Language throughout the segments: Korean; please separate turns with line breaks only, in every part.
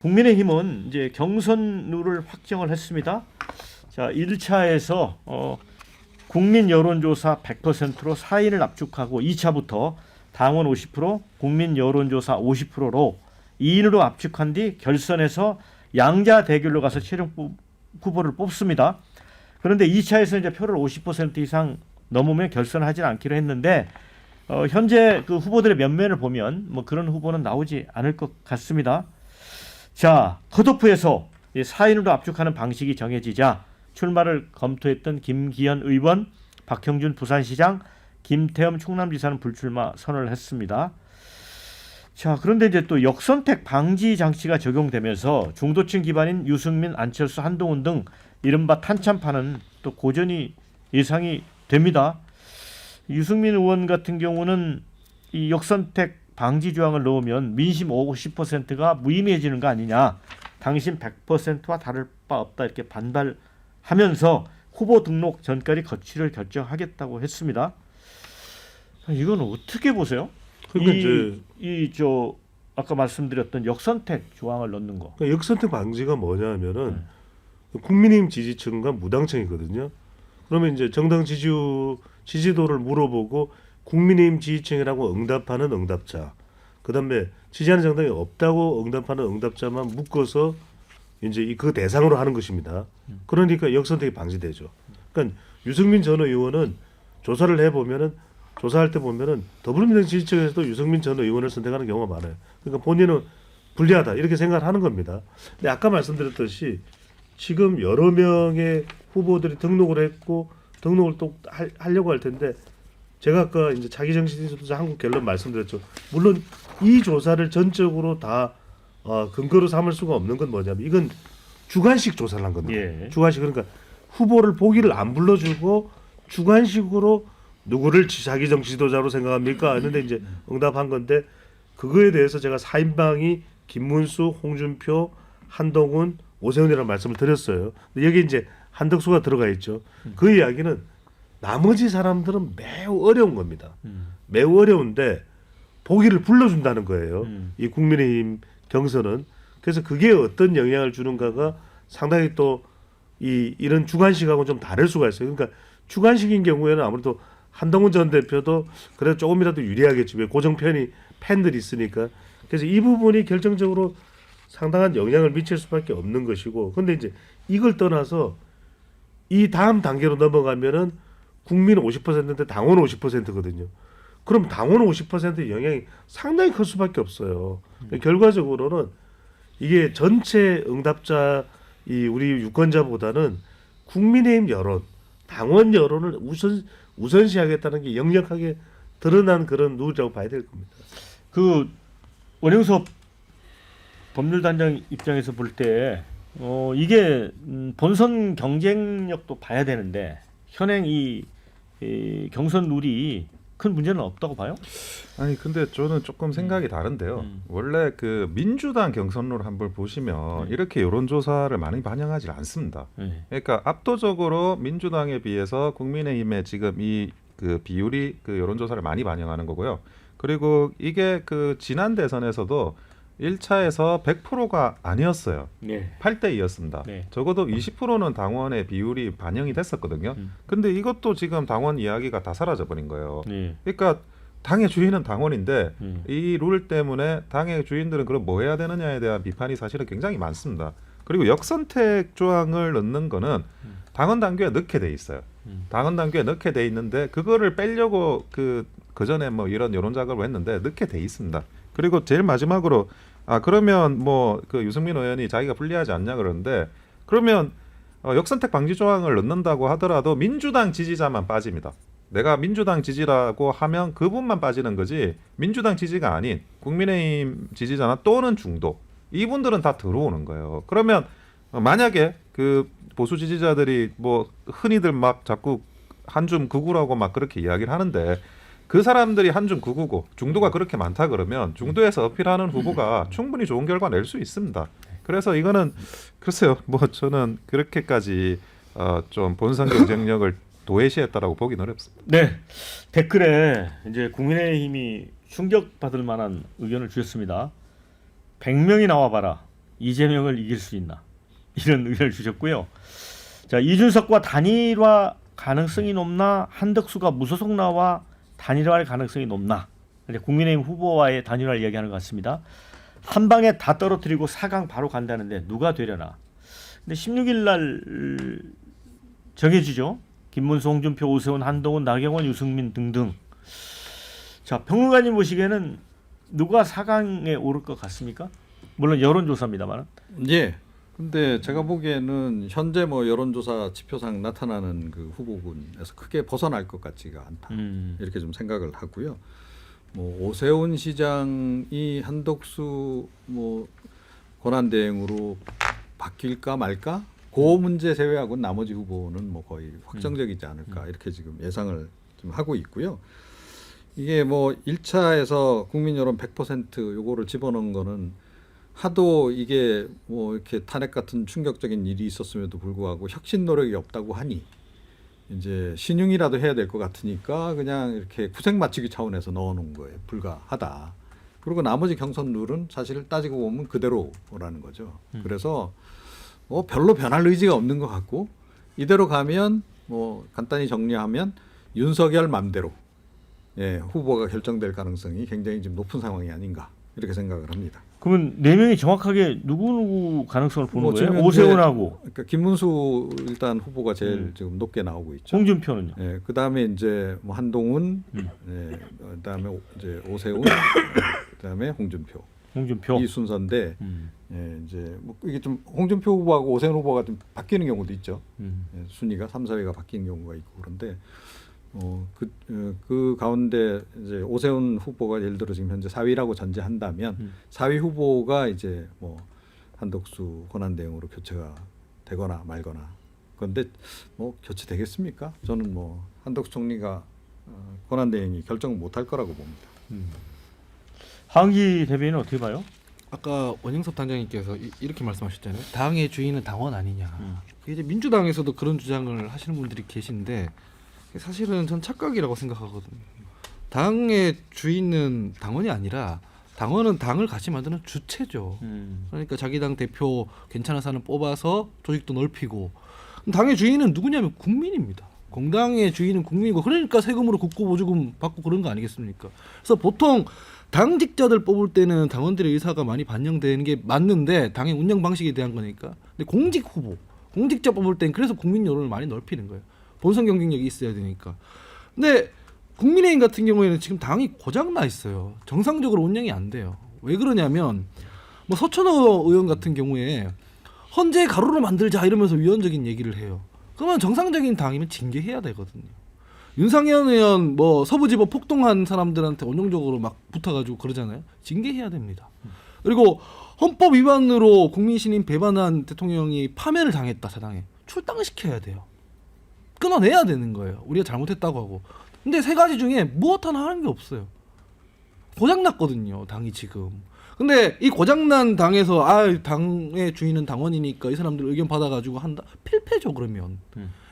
국민의힘은 이제 경선 룰을 확정을 했습니다. 자, 1차에서 국민 여론조사 100%로 사인을 압축하고 2차부터 당원 50%, 국민 여론조사 50%로 2인으로 압축한 뒤 결선에서 양자 대결로 가서 최종 후보를 뽑습니다. 그런데 2차에서 이제 표를 50% 이상 넘으면 결선하지 않기로 했는데 현재 그 후보들의 면면을 보면 뭐 그런 후보는 나오지 않을 것 같습니다. 자, 컷오프에서 4인으로 압축하는 방식이 정해지자 출마를 검토했던 김기현 의원, 박형준 부산시장, 김태흠 충남지사는 불출마 선언을 했습니다. 자, 그런데 이제 또 역선택 방지 장치가 적용되면서 중도층 기반인 유승민, 안철수, 한동훈 등 이른바 탄참파는 또 고전이 예상이 됩니다. 유승민 의원 같은 경우는 이 역선택 방지 조항을 넣으면 민심 50%가 무의미해지는 거 아니냐, 당신 100%와 다를 바 없다 이렇게 반발하면서 후보 등록 전까지 거취를 결정하겠다고 했습니다. 이건 어떻게 보세요?
그러니까
저 아까 말씀드렸던 역선택 조항을 넣는 거.
그러니까 역선택 방지가 뭐냐면은 국민의힘 지지층과 무당층이거든요. 그러면 이제 정당 지지도를 물어보고 국민의힘 지지층이라고 응답하는 응답자, 그다음에 지지하는 정당이 없다고 응답하는 응답자만 묶어서 이제 그 대상으로 하는 것입니다. 그러니까 역선택이 방지되죠. 그러니까 유승민 전 의원은 조사를 해보면은 조사할 때 보면은 더불어민주당 지지층에서도 유승민 전 의원을 선택하는 경우가 많아요. 그러니까 본인은 불리하다 이렇게 생각을 하는 겁니다. 근데 아까 말씀드렸듯이 지금 여러 명의 후보들이 등록을 했고 등록을 또 하려고 할 텐데 제가 아까 이제 자기정신에서도 한국갤럽 말씀드렸죠. 물론 이 조사를 전적으로 다 근거로 삼을 수가 없는 건 뭐냐면 이건 주관식 조사를 한 겁니다.
예.
주관식, 그러니까 후보를 보기를 안 불러주고 주관식으로 누구를 자기 정치 지도자로 생각합니까? 했는데 이제 응답한 건데 그거에 대해서 제가 4인방이 김문수, 홍준표, 한동훈, 오세훈이라는 말씀을 드렸어요. 근데 여기 이제 한덕수가 들어가 있죠. 그 이야기는 나머지 사람들은 매우 어려운 겁니다. 매우 어려운데 보기를 불러준다는 거예요. 이 국민의힘 경선은. 그래서 그게 어떤 영향을 주는가가 상당히 또 이런 주관식하고는 좀 다를 수가 있어요. 그러니까 주관식인 경우에는 아무래도 한동훈 전 대표도 그래도 조금이라도 유리하겠지. 왜 고정편이 팬들이 있으니까. 그래서 이 부분이 결정적으로 상당한 영향을 미칠 수밖에 없는 것이고. 근데 이제 이걸 떠나서 이 다음 단계로 넘어가면은 국민 50%인데 당원 50%거든요. 그럼 당원 50%의 영향이 상당히 클 수밖에 없어요. 결과적으로는 이게 전체 응답자 우리 유권자보다는 국민의힘 여론, 당원 여론을 우선시하겠다는 게 역력하게 드러난 그런 룰이라고 봐야 될 겁니다.
그 원영섭 법률단장 입장에서 볼 때 이게 본선 경쟁력도 봐야 되는데 현행 이 경선 룰이 큰 문제는 없다고 봐요?
아니 근데 저는 조금 생각이 다른데요. 원래 그 민주당 경선룰 한번 보시면 이렇게 여론조사를 많이 반영하지 않습니다. 그러니까 압도적으로 민주당에 비해서 국민의힘의 지금 이 그 비율이 그 여론조사를 많이 반영하는 거고요. 그리고 이게 그 지난 대선에서도 1차에서 100%가 아니었어요.
네.
8대 2였습니다.
네.
적어도 20%는 당원의 비율이 반영이 됐었거든요. 근데 이것도 지금 당원 이야기가 다 사라져 버린 거예요.
네.
그러니까 당의 주인은 당원인데 이 룰 때문에 당의 주인들은 그럼 뭐 해야 되느냐에 대한 비판이 사실은 굉장히 많습니다. 그리고 역선택 조항을 넣는 거는 당원 당규에 넣게 돼 있어요. 당원 당규에 넣게 돼 있는데 그거를 빼려고 그 전에 뭐 이런 여론 작업을 했는데 넣게 돼 있습니다. 그리고 제일 마지막으로 그러면 뭐 그 유승민 의원이 자기가 불리하지 않냐 그러는데 그러면 역선택 방지 조항을 넣는다고 하더라도 민주당 지지자만 빠집니다. 내가 민주당 지지라고 하면 그분만 빠지는 거지 민주당 지지가 아닌 국민의힘 지지자나 또는 중도 이분들은 다 들어오는 거예요. 그러면 만약에 그 보수 지지자들이 뭐 흔히들 막 자꾸 한 줌 극우라고 막 그렇게 이야기를 하는데 그 사람들이 한 줌 극우고 중도가 그렇게 많다 그러면 중도에서 어필하는 후보가 충분히 좋은 결과 낼 수 있습니다. 그래서 이거는 글쎄요, 뭐 저는 그렇게까지 좀 본선 경쟁력을 도외시했다라고 보기는 어렵습니다.
네. 댓글에 이제 국민의힘이 충격받을 만한 의견을 주셨습니다. 100명이 나와봐라. 이재명을 이길 수 있나 이런 의견을 주셨고요. 자, 이준석과 단일화 가능성이 높나 한덕수가 무소속 나와 단일화할 가능성이 높나 이제 국민의힘 후보와의 단일화를 이야기하는 것 같습니다. 한 방에 다 떨어뜨리고 4강 바로 간다는데 누가 되려나. 근데 16일 날 정해지죠. 김문수, 홍준표, 오세훈, 한동훈, 나경원, 유승민 등등. 자, 평론가님 보시기에는 누가 4강에 오를 것 같습니까? 물론 여론조사입니다만.
예. 근데 제가 보기에는 현재 뭐 여론조사 지표상 나타나는 그 후보군에서 크게 벗어날 것 같지가 않다. 이렇게 좀 생각을 하고요. 뭐 오세훈 시장이 한덕수 뭐 권한대행으로 바뀔까 말까? 그 문제 제외하고는 나머지 후보는 뭐 거의 확정적이지 않을까 이렇게 지금 예상을 좀 하고 있고요. 이게 뭐 1차에서 국민 여론 100% 요거를 집어넣은 거는 하도 이게 뭐 이렇게 탄핵 같은 충격적인 일이 있었음에도 불구하고 혁신 노력이 없다고 하니 이제 신용이라도 해야 될 것 같으니까 그냥 이렇게 구색 맞추기 차원에서 넣어놓은 거예요. 불가하다. 그리고 나머지 경선 룰은 사실 따지고 보면 그대로라는 거죠. 그래서 뭐 별로 변할 의지가 없는 것 같고 이대로 가면 뭐 간단히 정리하면 윤석열 맘대로 후보가 결정될 가능성이 굉장히 좀 높은 상황이 아닌가 이렇게 생각을 합니다.
그러면 네 명이 정확하게 누구 가능성을 보는
뭐
거예요?
지금
오세훈하고
그러니까 김문수 일단 후보가 제일 지금 높게 나오고 있죠.
홍준표는요?
그 다음에 이제 뭐 한동훈, 그 다음에 이제 오세훈, 그 다음에 홍준표. 이 순서인데 이제 뭐 이게 좀 홍준표 후보하고 오세훈 후보가 좀 바뀌는 경우도 있죠. 순위가 3, 4위가 바뀌는 경우가 있고 그런데 그 가운데 이제 오세훈 후보가 예를 들어 지금 현재 4위라고 전제한다면 4위 후보가 이제 뭐 한덕수 권한대행으로 교체가 되거나 말거나. 그런데 뭐 교체되겠습니까? 저는 뭐 한덕수 총리가 권한대행이 결정을 못할 거라고 봅니다.
하은기 대변인은 어떻게 봐요?
아까 원영섭 당장님께서 이렇게 말씀하셨잖아요. 당의 주인은 당원 아니냐. 이제 민주당에서도 그런 주장을 하시는 분들이 계신데 사실은 전 착각이라고 생각하거든요. 당의 주인은 당원이 아니라 당원은 당을 같이 만드는 주체죠. 그러니까 자기 당 대표 괜찮은 사람 뽑아서 조직도 넓히고 당의 주인은 누구냐면 국민입니다. 공당의 주인은 국민이고 그러니까 세금으로 국고 보조금 받고 그런 거 아니겠습니까? 그래서 보통 당직자들 뽑을 때는 당원들의 의사가 많이 반영되는 게 맞는데 당의 운영 방식에 대한 거니까. 근데 공직 후보, 공직자 뽑을 땐 그래서 국민 여론을 많이 넓히는 거예요. 본선 경쟁력이 있어야 되니까. 근데 국민의힘 같은 경우에는 지금 당이 고장나 있어요. 정상적으로 운영이 안 돼요. 왜 그러냐면 뭐 서천호 의원 같은 경우에 헌재 가루로 만들자 이러면서 위헌적인 얘기를 해요. 그러면 정상적인 당이면 징계해야 되거든요. 윤상현 의원 뭐 서부지법 폭동한 사람들한테 원정적으로 막 붙어가지고 그러잖아요. 징계해야 됩니다. 그리고 헌법 위반으로 국민신임 배반한 대통령이 파면을 당했다 사당에 출당시켜야 돼요. 끊어내야 되는 거예요. 우리가 잘못했다고 하고. 근데 세 가지 중에 무엇 하나 하는 게 없어요. 고장났거든요. 당이 지금. 근데 이 고장난 당에서 당의 주인은 당원이니까 이 사람들 의견 받아가지고 한다. 필패죠 그러면.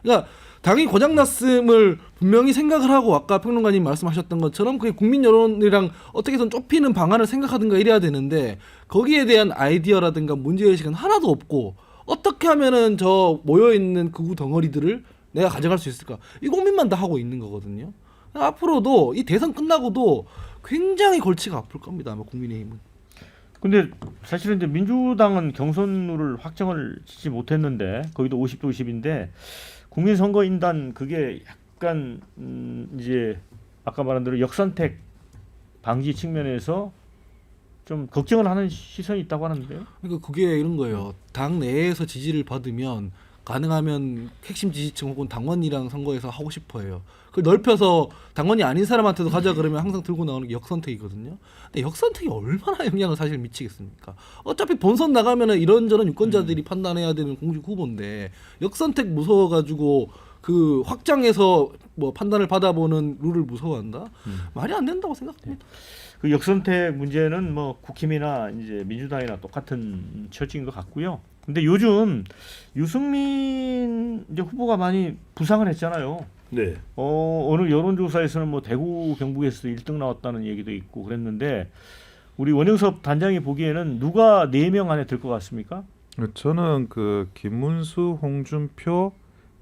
그러니까 당이 고장났음을 분명히 생각을 하고 아까 평론가님 말씀하셨던 것처럼 그게 국민 여론이랑 어떻게든 좁히는 방안을 생각하든가 이래야 되는데 거기에 대한 아이디어라든가 문제의식은 하나도 없고 어떻게 하면은 저 모여있는 극우 덩어리들을 내가 가져갈 수 있을까 이 고민만 다 하고 있는 거거든요. 앞으로도 이 대선 끝나고도 굉장히 골치가 아플 겁니다. 아마 국민의힘은.
근데 사실은 이제 민주당은 경선룰을 확정을 짓지 못했는데 거기도 50대 50인데 국민선거인단 그게 약간 이제 아까 말한 대로 역선택 방지 측면에서 좀 걱정을 하는 시선이 있다고 하는데요.
그러니까 그게 이런 거예요. 당 내에서 지지를 받으면 가능하면 핵심 지지층 혹은 당원이랑 선거에서 하고 싶어해요. 그걸 넓혀서 당원이 아닌 사람한테도 가자 그러면 항상 들고 나오는 게 역선택이거든요. 근데 역선택이 얼마나 영향을 사실 미치겠습니까? 어차피 본선 나가면은 이런저런 유권자들이 판단해야 되는 공직 후보인데 역선택 무서워가지고 그 확장해서 뭐 판단을 받아보는 룰을 무서워한다? 말이 안 된다고 생각합니다.
그 역선택 문제는 뭐 국힘이나 이제 민주당이나 똑같은 처지인 것 같고요. 근데 요즘 유승민 이제 후보가 많이 부상을 했잖아요.
네.
어느 여론조사에서는 뭐 대구 경북에서 1등 나왔다는 얘기도 있고 그랬는데 우리 원영섭 단장이 보기에는 누가 4명 안에 들 것 같습니까?
저는 그 김문수, 홍준표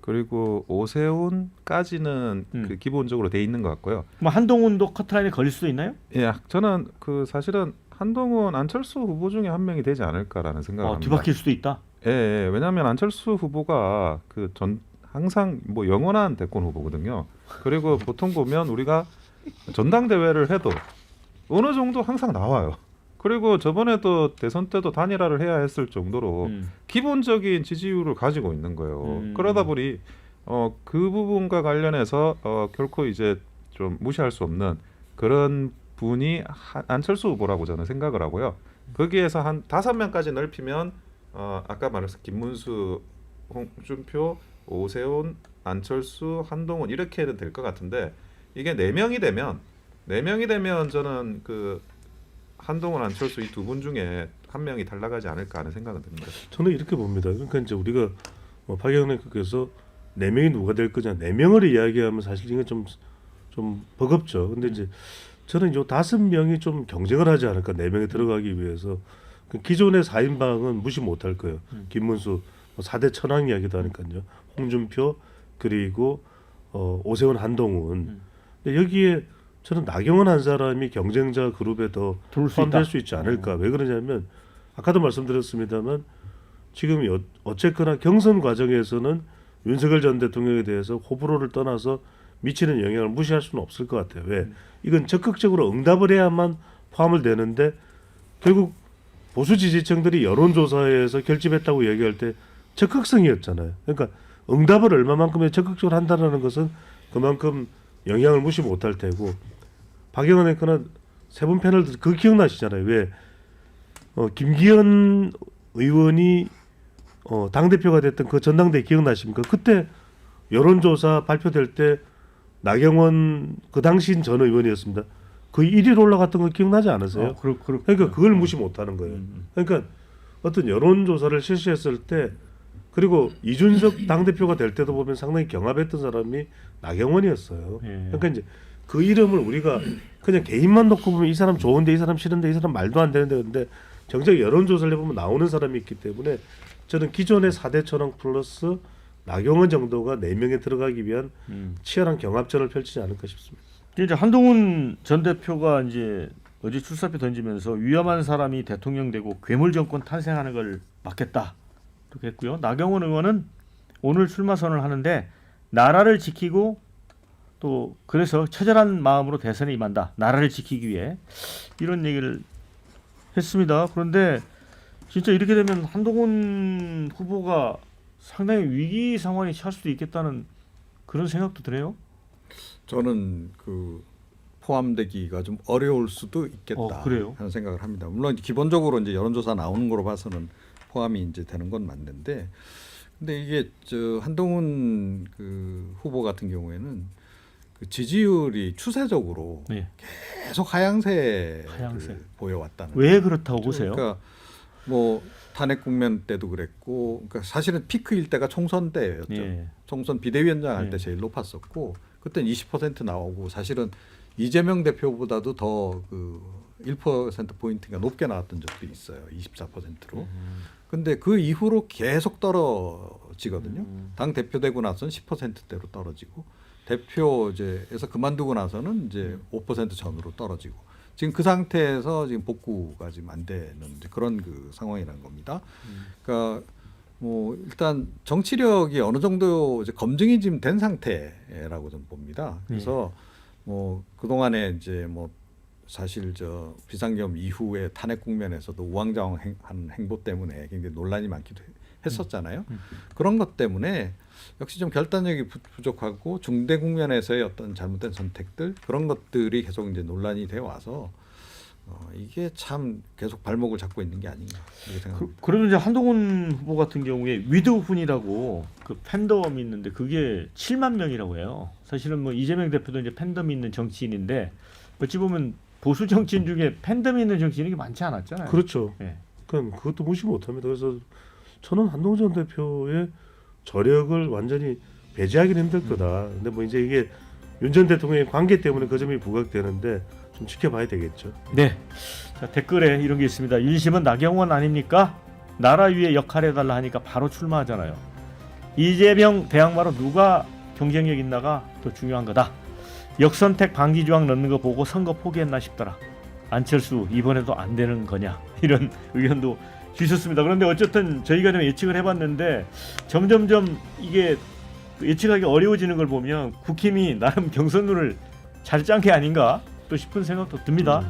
그리고 오세훈까지는 그 기본적으로 돼 있는 것 같고요.
뭐 한동훈도 커트라인에 걸릴 수도 있나요?
예, 저는 그 사실은 한동훈, 안철수 후보 중에 한 명이 되지 않을까라는 생각을 합니다.
뒤바뀔 수도 있다.
예, 왜냐하면 안철수 후보가 그 항상 뭐 영원한 대권 후보거든요. 그리고 보통 보면 우리가 전당대회를 해도 어느 정도 항상 나와요. 그리고 저번에도 대선 때도 단일화를 해야 했을 정도로 기본적인 지지율을 가지고 있는 거예요. 그러다 보니 그 부분과 관련해서 결코 이제 좀 무시할 수 없는 그런 분이 안철수 후보라고 저는 생각을 하고요. 거기에서 한 5명까지 넓히면 아까 말했던 김문수, 홍준표, 오세훈, 안철수, 한동훈 이렇게는 될 것 같은데 이게 4명이 되면 저는 그 한동훈, 안철수 이 두 분 중에 한 명이 탈락하지 않을까 하는 생각은 듭니다.
저는 이렇게 봅니다. 그러니까 이제 우리가 박영선 의원께서 4명이 누가 될 거냐 4명을 이야기하면 사실 이건 좀 버겁죠. 근데 이제 저는 요 5명이 좀 경쟁을 하지 않을까 4명이 들어가기 위해서 기존의 4인방은 무시 못할 거예요. 김문수 4대 천왕 이야기도 하니까요. 홍준표 그리고 오세훈, 한동훈. 근데 여기에 저는 나경원 한 사람이 경쟁자 그룹에 더
들어올 수
포함될
있다.
수 있지 않을까. 왜 그러냐면 아까도 말씀드렸습니다만 지금 어쨌거나 경선 과정에서는 윤석열 전 대통령에 대해서 호불호를 떠나서 미치는 영향을 무시할 수는 없을 것 같아요. 왜? 이건 적극적으로 응답을 해야만 포함을 되는데 결국 보수 지지층들이 여론조사에서 결집했다고 얘기할 때 적극성이었잖아요. 그러니까 응답을 얼마만큼에 적극적으로 한다는 것은 그만큼 영향을 무시 못할 테고 박영선 의원은 3분 패널 그거 기억나시잖아요. 왜 김기현 의원이 당대표가 됐던 그 전당대회 기억나십니까? 그때 여론조사 발표될 때 나경원 그 당시인 전 의원이었습니다. 거의 1위로 올라갔던 거 기억나지 않으세요? 그러니까 그걸 무시 못하는 거예요. 그러니까 어떤 여론조사를 실시했을 때 그리고 이준석 당대표가 될 때도 보면 상당히 경합했던 사람이 나경원이었어요. 그러니까 이제 그 이름을 우리가 그냥 개인만 놓고 보면 이 사람 좋은데 이 사람 싫은데 이 사람 말도 안 되는데 근데 정작 여론조사를 해보면 나오는 사람이 있기 때문에 저는 기존의 4대 천왕 플러스 나경원 정도가 4명에 들어가기 위한 치열한 경합전을 펼치지 않을까 싶습니다.
이제 한동훈 전 대표가 이제 어제 출사표 던지면서 위험한 사람이 대통령 되고 괴물 정권 탄생하는 걸 막겠다 이렇게 했고요. 나경원 의원은 오늘 출마 선언을 하는데 나라를 지키고 또 그래서 처절한 마음으로 대선에 임한다. 나라를 지키기 위해 이런 얘기를 했습니다. 그런데 진짜 이렇게 되면 한동훈 후보가 상당히 위기 상황에 처할 수도 있겠다는 그런 생각도 드네요.
저는 그 포함되기가 좀 어려울 수도 있겠다
그래요?
하는 생각을 합니다. 물론 기본적으로 이제 여론조사 나오는 거로 봐서는 포함이 이제 되는 건 맞는데, 근데 이게 저 한동훈 그 후보 같은 경우에는 그 지지율이 추세적으로 계속 하향세. 보여왔다는.
왜 그렇다고 보세요?
그러니까 뭐 탄핵 국면 때도 그랬고, 그러니까 사실은 피크일 때가 총선 때였죠. 총선 비대위원장 할 때 제일 높았었고, 그때는 20% 나오고 사실은 이재명 대표보다도 더 그 1% 포인트가 높게 나왔던 적도 있어요. 24%로. 근데 그 이후로 계속 떨어지거든요. 당 대표 되고 나서는 10%대로 떨어지고 대표제에서 그만두고 나서는 이제 5% 전으로 떨어지고 지금 그 상태에서 지금 복구가 지금 안 되는 그런 그 상황이라는 겁니다. 그러니까 뭐 일단 정치력이 어느 정도 이제 검증이 지금 된 상태라고 좀 봅니다. 그래서 뭐 그동안에 이제 뭐 사실 저 비상계엄 이후에 탄핵 국면에서도 우왕좌왕한 행보 때문에 굉장히 논란이 많기도 했었잖아요. 그런 것 때문에 역시 좀 결단력이 부족하고 중대 국면에서의 어떤 잘못된 선택들 그런 것들이 계속 이제 논란이 되어 와서 이게 참 계속 발목을 잡고 있는 게 아닌가 이렇게 생각합니다.
그러면 이제 한동훈 후보 같은 경우에 위드오픈이라고 그 팬덤이 있는데 그게 7만 명이라고 해요. 사실은 뭐 이재명 대표도 이제 팬덤이 있는 정치인인데 어찌 보면 보수 정치인 중에 팬덤이 있는 정치인이 많지 않았잖아요.
그렇죠. 그러니까 그것도 무시 못합니다. 그래서 저는 한동훈 전 대표의 저력을 완전히 배제하기는 힘들 거다. 근데 뭐 이제 이게 윤 전 대통령의 관계 때문에 그 점이 부각되는데 좀 지켜봐야 되겠죠.
네. 자, 댓글에 이런 게 있습니다. 1심은 나경원 아닙니까? 나라 위에 역할해달라 하니까 바로 출마하잖아요. 이재명 대항마로 누가 경쟁력 있나가 더 중요한 거다. 역선택 방지 조항 넣는 거 보고 선거 포기했나 싶더라. 안철수 이번에도 안 되는 거냐 이런 의견도 주셨습니다. 그런데 어쨌든 저희가 좀 예측을 해봤는데 점점점 이게 예측하기 어려워지는 걸 보면 국힘이 나름 경선룰을 잘 짠 게 아닌가 또 싶은 생각도 듭니다.